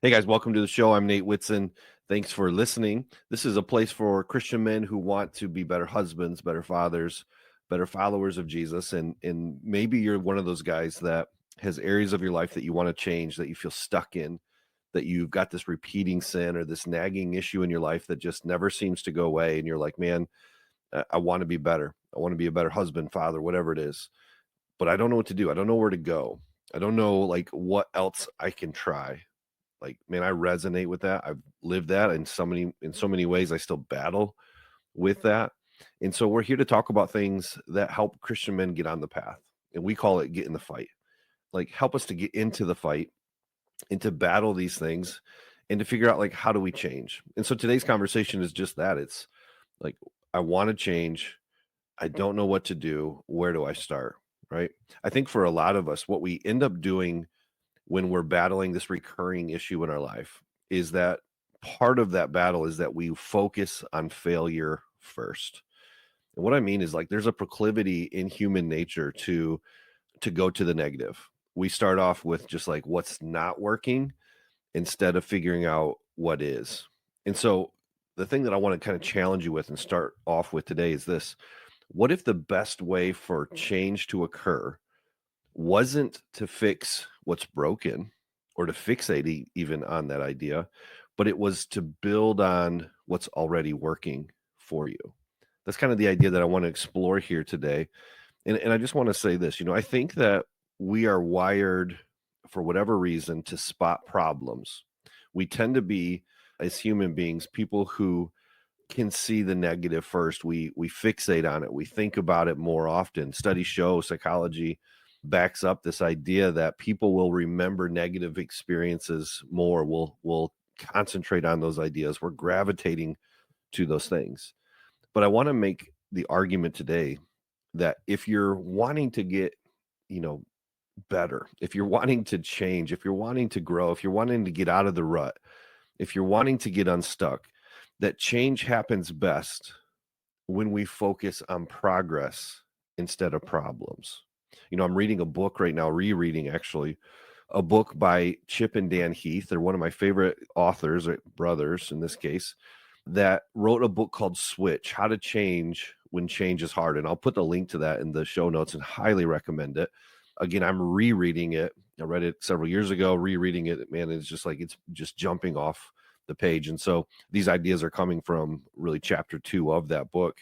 Hey guys, welcome to the show. I'm Nate Whitson. Thanks for listening. This is a place for Christian men who want to be better husbands, better fathers, better followers of Jesus. And maybe you're one of those guys that has areas of your life that you want to change, that you feel stuck in, that you've got this repeating sin or this nagging issue in your life that just never seems to go away. And you're like, man, I want to be better. I want to be a better husband, father, whatever it is. But I don't know what to do. I don't know where to go. I don't know like what else I can try. Like, man, I resonate with that. I've lived that in so many ways. I still battle with that. And so we're here to talk about things that help Christian men get on the path. And we call it get in the fight. Like help us to get into the fight and to battle these things and to figure out like how do we change. And so today's conversation is just that. It's like I want to change. I don't know what to do. Where do I start? Right? I think for a lot of us what we end up doing when we're battling this recurring issue in our life is that part of that battle is that we focus on failure first. And what I mean is like there's a proclivity in human nature to go to the negative. We start off with just like what's not working instead of figuring out what is. And so the thing that I want to kind of challenge you with and start off with today is this. What if the best way for change to occur wasn't to fix what's broken or to fixate even on that idea, but it was to build on what's already working for you? That's kind of the idea that I want to explore here today. And I just want to say this, I think that we are wired for whatever reason to spot problems. We tend to be, as human beings, people who can see the negative first. We fixate on it. We think about it more often. Studies show, psychology backs up this idea that people will remember negative experiences more. Will concentrate on those ideas. We're gravitating to those things. But I want to make the argument today that if you're wanting to get, you know, better, if you're wanting to change, if you're wanting to grow, if you're wanting to get out of the rut, if you're wanting to get unstuck, that change happens best when we focus on progress instead of problems. I'm reading a book right now, rereading actually, a book by Chip and Dan Heath. They're one of my favorite authors, or brothers in this case, that wrote a book called Switch: How to Change When Change is Hard. And I'll put the link to that in the show notes and highly recommend it. Again, I'm rereading it. I read it several years ago, rereading it. Man, it's just like it's just jumping off the page. And so these ideas are coming from really chapter 2 of that book.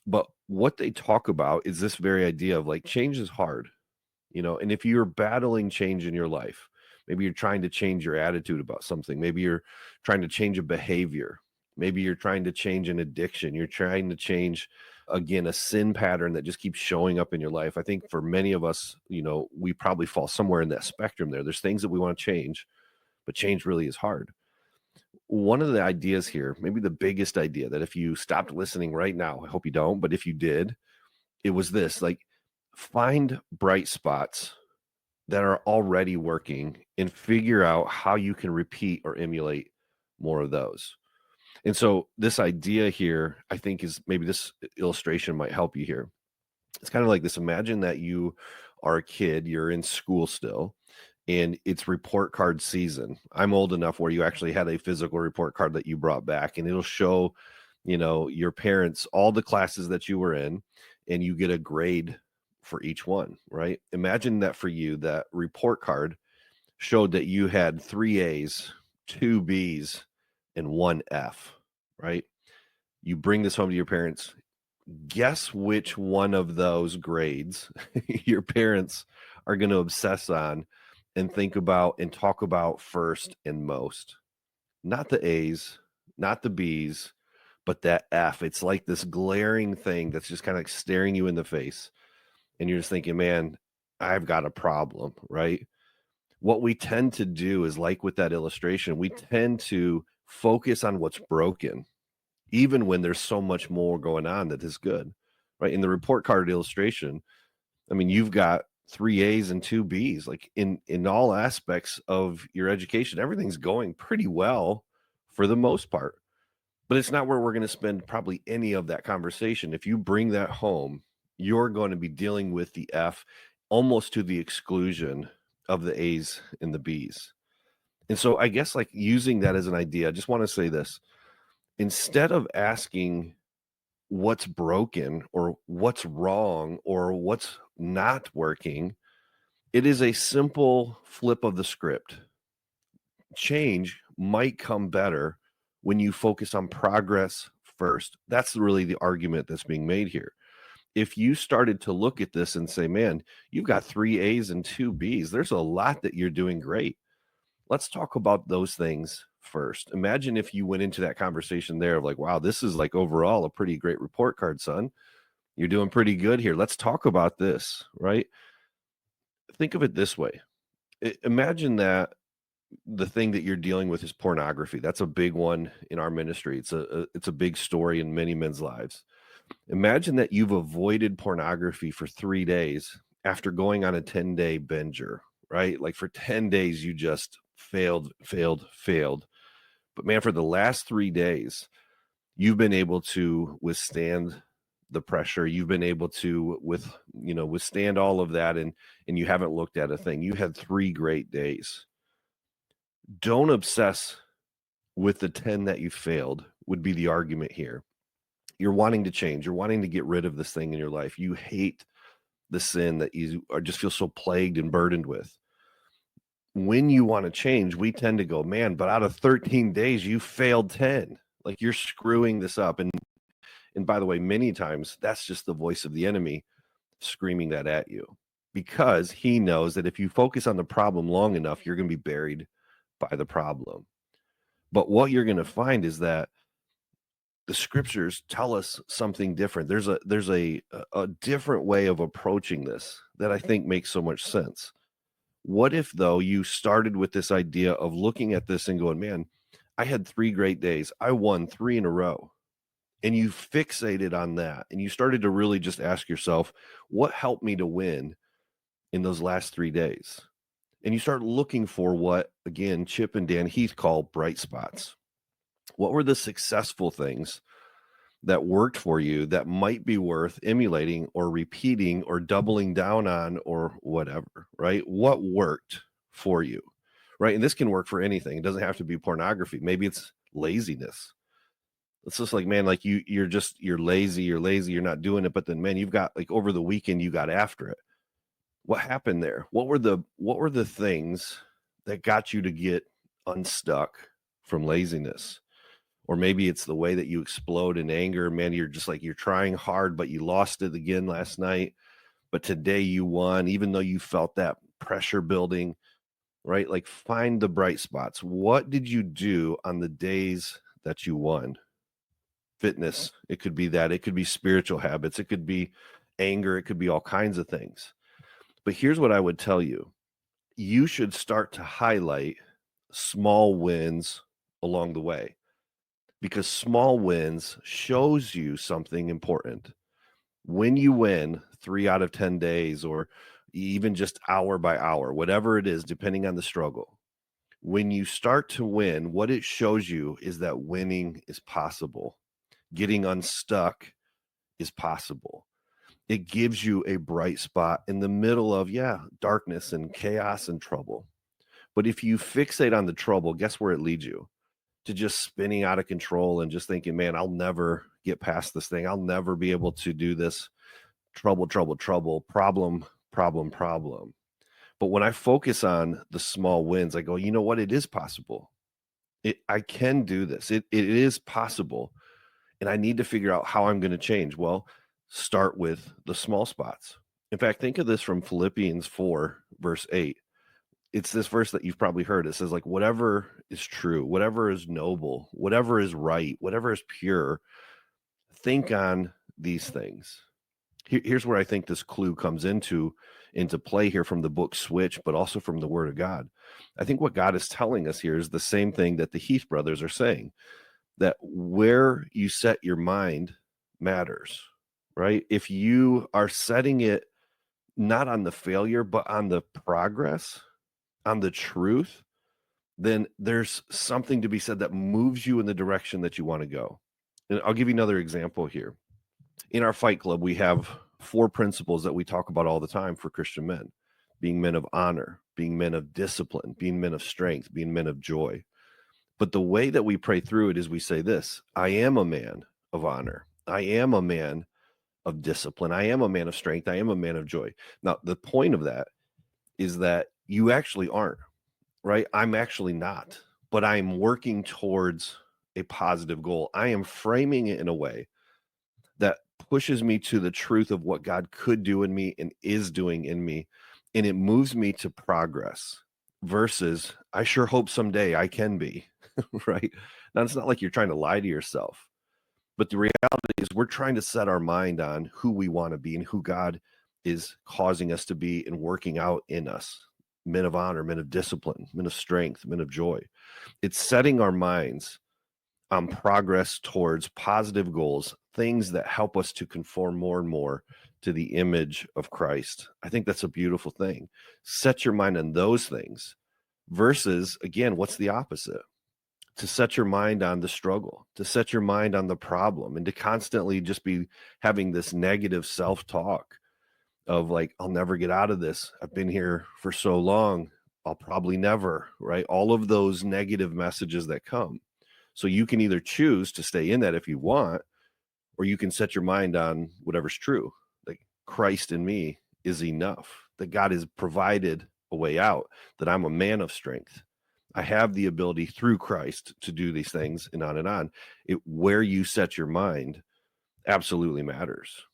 But what they talk about is this very idea of like change is hard, and if you're battling change in your life, maybe you're trying to change your attitude about something, maybe you're trying to change a behavior, maybe you're trying to change an addiction, you're trying to change, again, a sin pattern that just keeps showing up in your life. I think for many of us, we probably fall somewhere in that spectrum there. There's things that we want to change, but change really is hard. One of the ideas here, maybe the biggest idea, that if you stopped listening right now, I hope you don't, but if you did, it was this: like, find bright spots that are already working and figure out how you can repeat or emulate more of those. And so this idea here, I think, is maybe this illustration might help you here. It's kind of like this. Imagine that you are a kid, you're in school still, and it's report card season. I'm old enough where you actually had a physical report card that you brought back, and it'll show, your parents, all the classes that you were in, and you get a grade for each one, right? Imagine that for you, that report card showed that you had 3 A's, 2 B's, and 1 F, right? You bring this home to your parents. Guess which one of those grades your parents are going to obsess on and think about and talk about first and most. Not the A's, not the B's, but that F. It's like this glaring thing that's just kind of like staring you in the face. And you're just thinking, man, I've got a problem, right? What we tend to do is, like with that illustration, we tend to focus on what's broken, even when there's so much more going on that is good, right? In the report card illustration, I mean, you've got 3 A's and 2 B's, like in all aspects of your education, everything's going pretty well for the most part. But it's not where we're going to spend probably any of that conversation. If you bring that home, you're going to be dealing with the F almost to the exclusion of the A's and the B's. And so I guess like using that as an idea, I just want to say this. Instead of asking what's broken or what's wrong or what's not working, it is a simple flip of the script. Change might come better when you focus on progress first. That's really the argument that's being made here. If you started to look at this and say, man, you've got 3 A's and 2 B's, there's a lot that you're doing great. Let's talk about those things first. Imagine if you went into that conversation there of like, wow, this is like overall a pretty great report card, son. You're doing pretty good here. Let's talk about this, right? Think of it this way. Imagine that the thing that you're dealing with is pornography. That's a big one in our ministry. It's a big story in many men's lives. Imagine that you've avoided pornography for 3 days after going on a 10-day binger, right? Like for 10 days you just failed. But man, for the last 3 days, you've been able to withstand the pressure. You've been able to withstand all of that, and you haven't looked at a thing. You had 3 great days. Don't obsess with the 10 that you failed would be the argument here. You're wanting to change. You're wanting to get rid of this thing in your life. You hate the sin that you are just feel so plagued and burdened with. When you want to change, we tend to go, man, but out of 13 days, you failed 10. Like you're screwing this up. And by the way, many times that's just the voice of the enemy screaming that at you, because he knows that if you focus on the problem long enough, you're going to be buried by the problem. But what you're going to find is that the scriptures tell us something different. There's a different way of approaching this that I think makes so much sense. What if though you started with this idea of looking at this and going, man, I had 3 great days. I won 3 in a row. And you fixated on that and you started to really just ask yourself, what helped me to win in those last 3 days? And you start looking for what, again, Chip and Dan Heath call bright spots. What were the successful things that worked for you that might be worth emulating or repeating or doubling down on or whatever, right? What worked for you, right? And this can work for anything. It doesn't have to be pornography. Maybe it's laziness. It's just like, man, like you're lazy, you're not doing it. But then, man, you've got like over the weekend, you got after it. What happened there? What were the things that got you to get unstuck from laziness? Or maybe it's the way that you explode in anger. Man, you're just like, you're trying hard, but you lost it again last night. But today you won, even though you felt that pressure building, right? Like find the bright spots. What did you do on the days that you won? Fitness, it could be that. It could be spiritual habits. It could be anger. It could be all kinds of things. But here's what I would tell you. You should start to highlight small wins along the way, because small wins shows you something important. When you win 3 out of 10 days, or even just hour by hour, whatever it is, depending on the struggle, when you start to win, what it shows you is that winning is possible. Getting unstuck is possible. It gives you a bright spot in the middle of, darkness and chaos and trouble. But if you fixate on the trouble, guess where it leads you? To just spinning out of control and just thinking, man, I'll never get past this thing. I'll never be able to do this. Trouble, problem. But when I focus on the small wins, I go, you know what? It is possible. I can do this. It is possible. And I need to figure out how I'm going to change. Well, start with the small spots. In fact, think of this from Philippians 4, verse 8. It's this verse that you've probably heard. It says, like, whatever is true, whatever is noble, whatever is right, whatever is pure, think on these things. Here's where I think this clue comes into play here from the book Switch, but also from the Word of God. I think what God is telling us here is the same thing that the Heath brothers are saying, that where you set your mind matters, right? If you are setting it not on the failure, but on the progress, on the truth, then there's something to be said that moves you in the direction that you want to go. And I'll give you another example here. In our Fight Club, we have 4 principles that we talk about all the time for Christian men, being men of honor, being men of discipline, being men of strength, being men of joy. But the way that we pray through it is we say this: I am a man of honor. I am a man of discipline. I am a man of strength. I am a man of joy. Now, the point of that is that you actually aren't, right? I'm actually not, but I'm working towards a positive goal. I am framing it in a way that pushes me to the truth of what God could do in me and is doing in me. And it moves me to progress versus I sure hope someday I can be, right? Now, it's not like you're trying to lie to yourself, but the reality is we're trying to set our mind on who we want to be and who God is causing us to be and working out in us. Men of honor, men of discipline, men of strength, men of joy. It's setting our minds on progress towards positive goals, things that help us to conform more and more to the image of Christ. I think that's a beautiful thing. Set your mind on those things versus, again, what's the opposite? To set your mind on the struggle, to set your mind on the problem, and to constantly just be having this negative self-talk of like, I'll never get out of this. I've been here for so long. I'll probably never, right? All of those negative messages that come. So you can either choose to stay in that if you want, or you can set your mind on whatever's true. Like Christ in me is enough, that God has provided a way out, that I'm a man of strength. I have the ability through Christ to do these things, and on and on. Where you set your mind absolutely matters.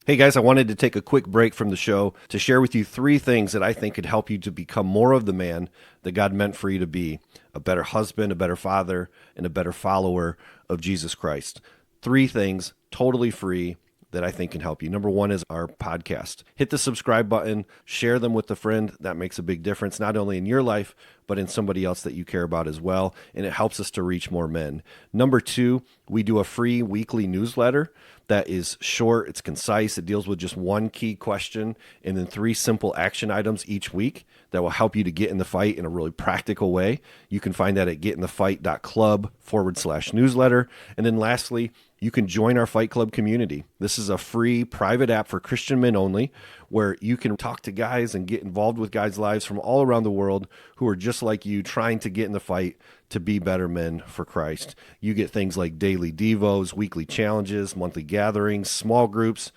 Hey guys, I wanted to take a quick break from the show to share with you 3 things that I think could help you to become more of the man that God meant for you to be: a better husband, a better father, and a better follower of Jesus Christ. 3 things, totally free, that I think can help you. Number 1 is our podcast. Hit the subscribe button, share them with a friend. That makes a big difference, not only in your life, but in somebody else that you care about as well. And it helps us to reach more men. Number 2, we do a free weekly newsletter that is short, it's concise, it deals with just one key question and then 3 simple action items each week that will help you to get in the fight in a really practical way. You can find that at getinthefight.club/newsletter. And then lastly, you can join our Fight Club community. This is a free private app for Christian men only, where you can talk to guys and get involved with guys' lives from all around the world who are just like you, trying to get in the fight to be better men for Christ. You get things like daily devos, weekly challenges, monthly gatherings, small groups,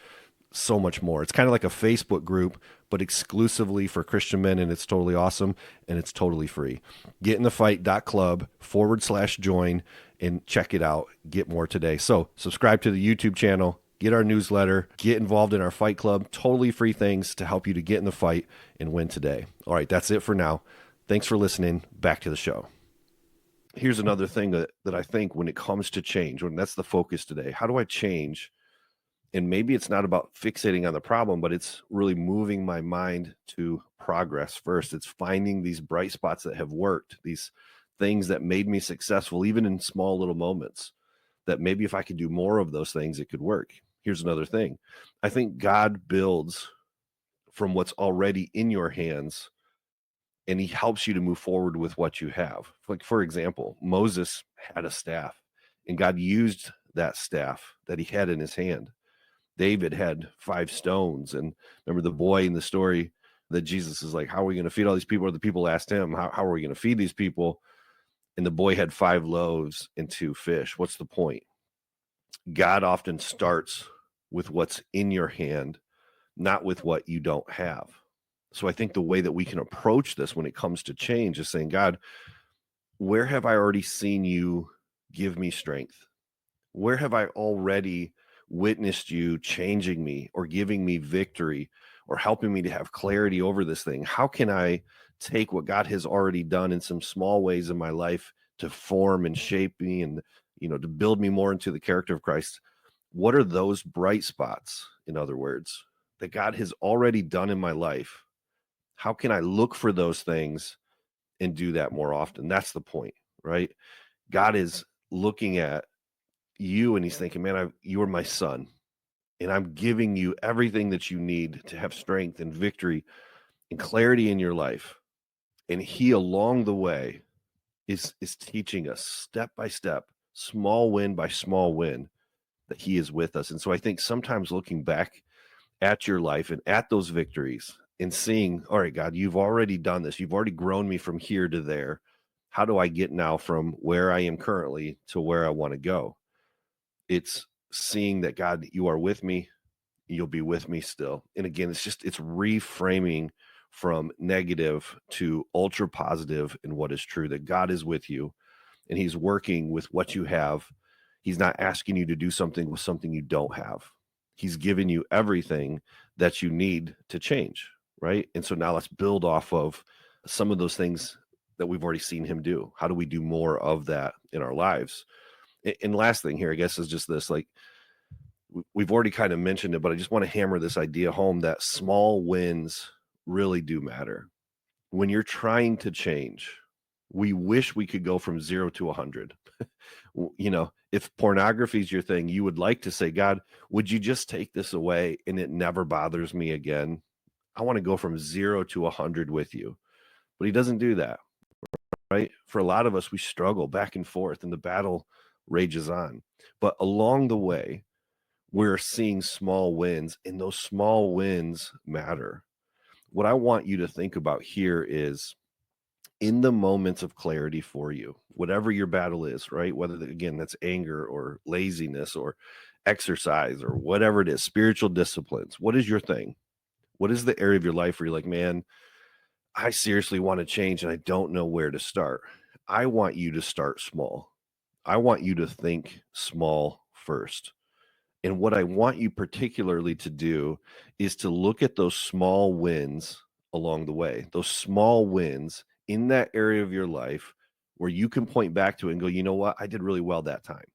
so much more. It's kind of like a Facebook group, but exclusively for Christian men, and it's totally awesome, and it's totally free. getinthefight.club/join and check it out. Get more today. So subscribe to the YouTube channel, get our newsletter, get involved in our Fight Club. Totally free things to help you to get in the fight and win today. All right, that's it for now. Thanks for listening. Back to the show. Here's another thing that I think when it comes to change, when that's the focus today, how do I change? And maybe it's not about fixating on the problem, but it's really moving my mind to progress first. It's finding these bright spots that have worked, these things that made me successful, even in small little moments, that maybe if I could do more of those things, it could work. Here's another thing. I think God builds from what's already in your hands, and he helps you to move forward with what you have. Like, for example, Moses had a staff, and God used that staff that he had in his hand. David had 5 stones. And remember the boy in the story that Jesus is like, how are we going to feed all these people? Or the people asked him, how are we going to feed these people? And the boy had 5 loaves and 2 fish. What's the point? God often starts with what's in your hand, not with what you don't have. So I think the way that we can approach this when it comes to change is saying, God, where have I already seen you give me strength? Where have I already witnessed you changing me or giving me victory or helping me to have clarity over this thing? How can I take what God has already done in some small ways in my life to form and shape me and, to build me more into the character of Christ? What are those bright spots, in other words, that God has already done in my life? How can I look for those things and do that more often? That's the point, right? God is looking at you and he's thinking, man, you are my son, and I'm giving you everything that you need to have strength and victory and clarity in your life. And he along the way is teaching us step by step, small win by small win, that he is with us. And so I think sometimes looking back at your life and at those victories and seeing, all right, God, you've already done this. You've already grown me from here to there. How do I get now from where I am currently to where I want to go? It's seeing that, God, you are with me. You'll be with me still. And again, it's reframing from negative to ultra positive in what is true, that God is with you and he's working with what you have. He's not asking you to do something with something you don't have. He's given you everything that you need to change, right? And so now let's build off of some of those things that we've already seen him do. How do we do more of that in our lives? And last thing here, I guess, is just this, like, we've already kind of mentioned it, but I just want to hammer this idea home that small wins really do matter. When you're trying to change, we wish we could go from 0 to 100. You know, if pornography is your thing, you would like to say, God, would you just take this away and it never bothers me again? I want to go from 0 to 100 with you. But he doesn't do that, right? For a lot of us, we struggle back and forth and the battle rages on. But along the way, we're seeing small wins, and those small wins matter. What I want you to think about here is, in the moments of clarity for you, whatever your battle is, right? Whether, again, that's anger or laziness or exercise or whatever it is, spiritual disciplines. What is your thing? What is the area of your life where you're like, man, I seriously want to change and I don't know where to start? I want you to start small. I want you to think small first. And what I want you particularly to do is to look at those small wins along the way, those small wins in that area of your life where you can point back to it and go, you know what? I did really well that time.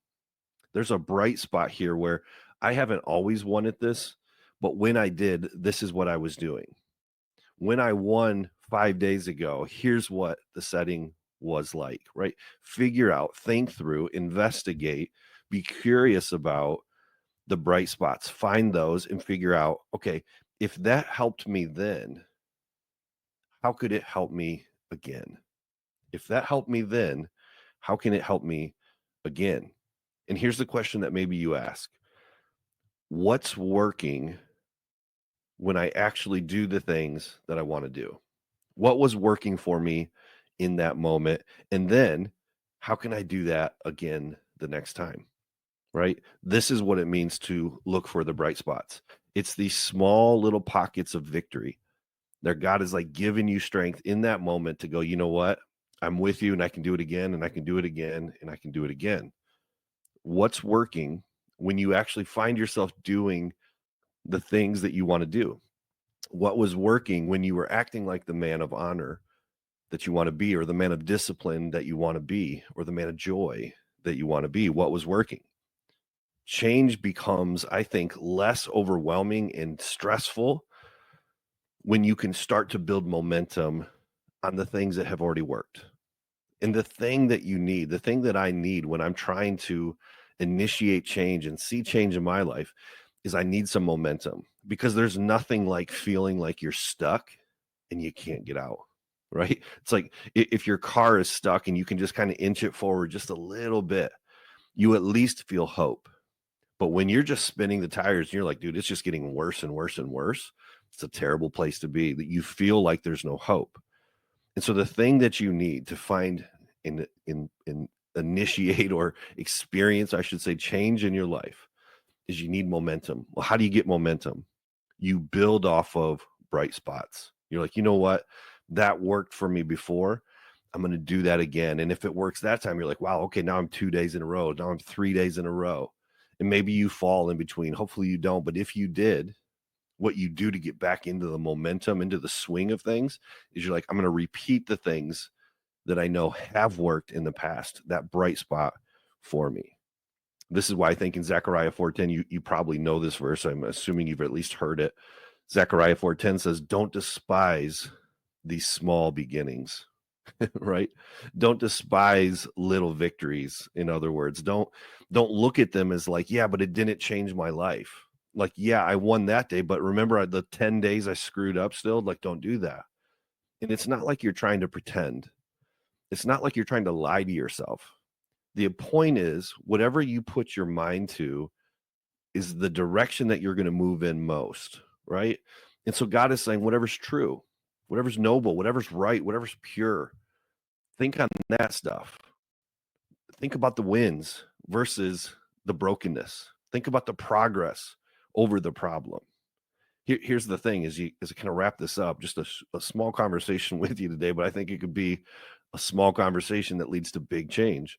There's a bright spot here where I haven't always wanted this, but when I did, this is what I was doing. When I won 5 days ago, here's what the setting was like, right? Figure out, think through, investigate, be curious about the bright spots, find those and figure out, okay, if that helped me then, how could it help me again? If that helped me then, how can it help me again? And here's the question that maybe you ask: what's working when I actually do the things that I want to do? What was working for me in that moment? And then how can I do that again the next time? Right? This is what it means to look for the bright spots. It's these small little pockets of victory. There, God is like giving you strength in that moment to go, you know what? I'm with you and I can do it again and I can do it again and I can do it again. What's working when you actually find yourself doing the things that you want to do? What was working when you were acting like the man of honor that you want to be, or the man of discipline that you want to be, or the man of joy that you want to be? What was working? Change becomes, I think, less overwhelming and stressful when you can start to build momentum on the things that have already worked. And the thing that you need, the thing that I need when I'm trying to initiate change and see change in my life, is I need some momentum, because there's nothing like feeling like you're stuck and you can't get out, right? It's like if your car is stuck and you can just kind of inch it forward just a little bit, you at least feel hope. But when you're just spinning the tires and you're like, dude, it's just getting worse and worse and worse, it's a terrible place to be, that you feel like there's no hope. And so the thing that you need to find in initiate or experience, I should say, change in your life, is you need momentum. Well, how do you get momentum? You build off of bright spots. You're like, you know what? That worked for me before. I'm going to do that again. And if it works that time, you're like, wow, okay, now I'm 2 days in a row. Now I'm 3 days in a row. And maybe you fall in between. Hopefully you don't. But if you did, what you do to get back into the momentum, into the swing of things, is you're like, I'm going to repeat the things that I know have worked in the past, that bright spot for me. This is why I think in Zechariah 4:10, you probably know this verse. I'm assuming you've at least heard it. Zechariah 4:10 says, don't despise these small beginnings. Right? Don't despise little victories. In other words, don't look at them as like, yeah, but it didn't change my life. Like, yeah, I won that day, but remember the 10 days I screwed up still? Like, don't do that. And it's not like you're trying to pretend. It's not like you're trying to lie to yourself. The point is, whatever you put your mind to is the direction that you're going to move in most, right? And so God is saying, whatever's true, whatever's noble, whatever's right, whatever's pure, think on that stuff. Think about the wins versus the brokenness. Think about the progress over the problem. Here's the thing, as I kind of wrap this up, just a small conversation with you today, but I think it could be a small conversation that leads to big change,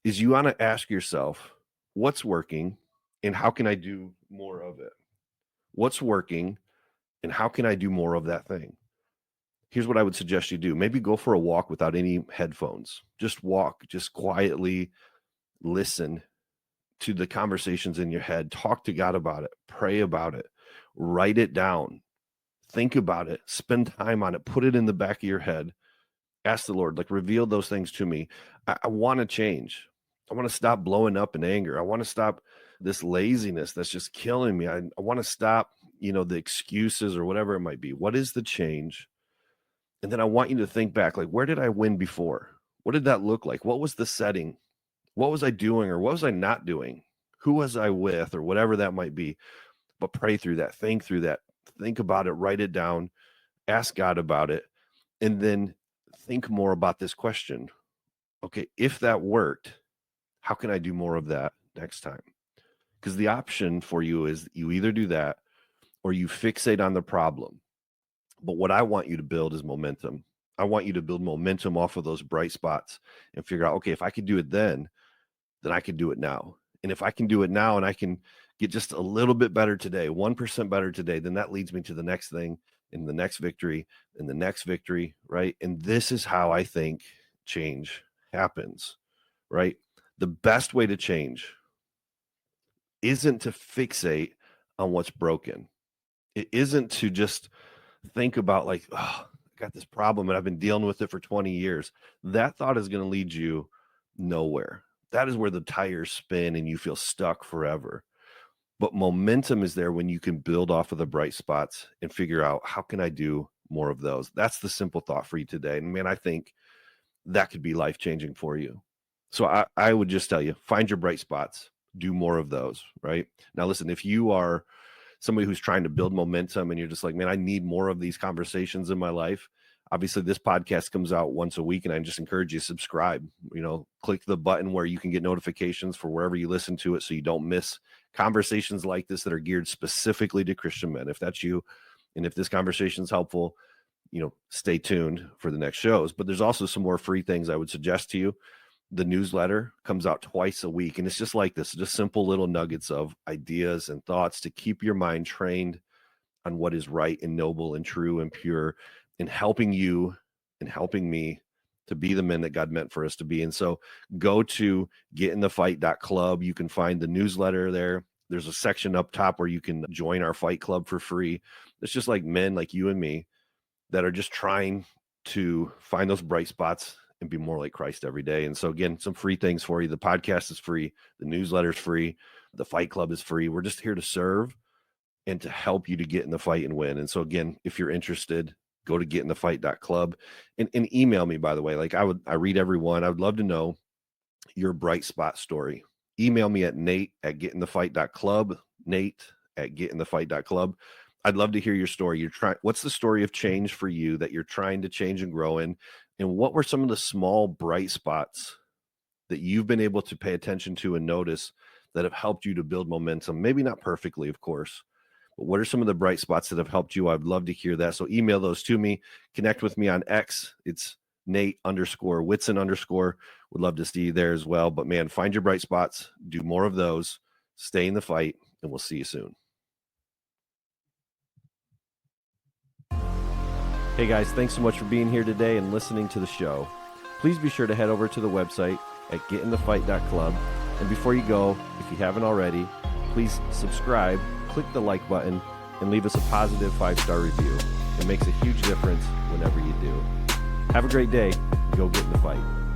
is you want to ask yourself, what's working and how can I do more of it? What's working and how can I do more of that thing? Here's what I would suggest you do. Maybe go for a walk without any headphones. Just walk, just quietly listen to the conversations in your head. Talk to God about it. Pray about it. Write it down. Think about it. Spend time on it. Put it in the back of your head. Ask the Lord, like, reveal those things to me. I want to change. I want to stop blowing up in anger. I want to stop this laziness that's just killing me. I want to stop, the excuses or whatever it might be. What is the change? And then I want you to think back, like, where did I win before? What did that look like? What was the setting? What was I doing or what was I not doing? Who was I with or whatever that might be? But pray through that, think about it, write it down, ask God about it, and then think more about this question. Okay, if that worked, how can I do more of that next time? Because the option for you is you either do that or you fixate on the problem. But what I want you to build is momentum. I want you to build momentum off of those bright spots and figure out, okay, if I could do it then I can do it now. And if I can do it now and I can get just a little bit better today, 1% better today, then that leads me to the next thing and the next victory and the next victory, right? And this is how I think change happens, right? The best way to change isn't to fixate on what's broken. It isn't to just think about like, oh, I got this problem and I've been dealing with it for 20 years. That thought is going to lead you nowhere. That is where the tires spin and you feel stuck forever. But momentum is there when you can build off of the bright spots and figure out, how can I do more of those? That's the simple thought for you today. And man, I think that could be life-changing for you. So I would just tell you, find your bright spots, do more of those, right? Now, listen, if you are somebody who's trying to build momentum and you're just like, man, I need more of these conversations in my life. Obviously, this podcast comes out once a week, and I just encourage you to subscribe. Click the button where you can get notifications for wherever you listen to it so you don't miss conversations like this that are geared specifically to Christian men. If that's you, and if this conversation is helpful, stay tuned for the next shows. But there's also some more free things I would suggest to you. The newsletter comes out twice a week, and it's just like this, just simple little nuggets of ideas and thoughts to keep your mind trained on what is right and noble and true and pure, and helping you and helping me to be the men that God meant for us to be. And so go to getinthefight.club. You can find the newsletter there. There's a section up top where you can join our fight club for free. It's just like men like you and me that are just trying to find those bright spots and be more like Christ every day. And so again, some free things for you. The podcast is free. The newsletter is free. The fight club is free. We're just here to serve and to help you to get in the fight and win. And so again, if you're interested, go to getinthefight.club and email me, by the way. Like I read everyone. I would love to know your bright spot story. Email me at nate@getinthefight.club, nate@getinthefight.club. I'd love to hear your story. What's the story of change for you that you're trying to change and grow in? And what were some of the small bright spots that you've been able to pay attention to and notice that have helped you to build momentum? Maybe not perfectly, of course, but what are some of the bright spots that have helped you? I'd love to hear that. So email those to me. Connect with me on X. It's Nate_Whitson_. Would love to see you there as well. But man, find your bright spots, do more of those, stay in the fight, and we'll see you soon. Hey guys, thanks so much for being here today and listening to the show. Please be sure to head over to the website at getinthefight.club. And before you go, if you haven't already, please subscribe, click the like button, and leave us a positive 5-star review. It makes a huge difference whenever you do. Have a great day. Go get in the fight.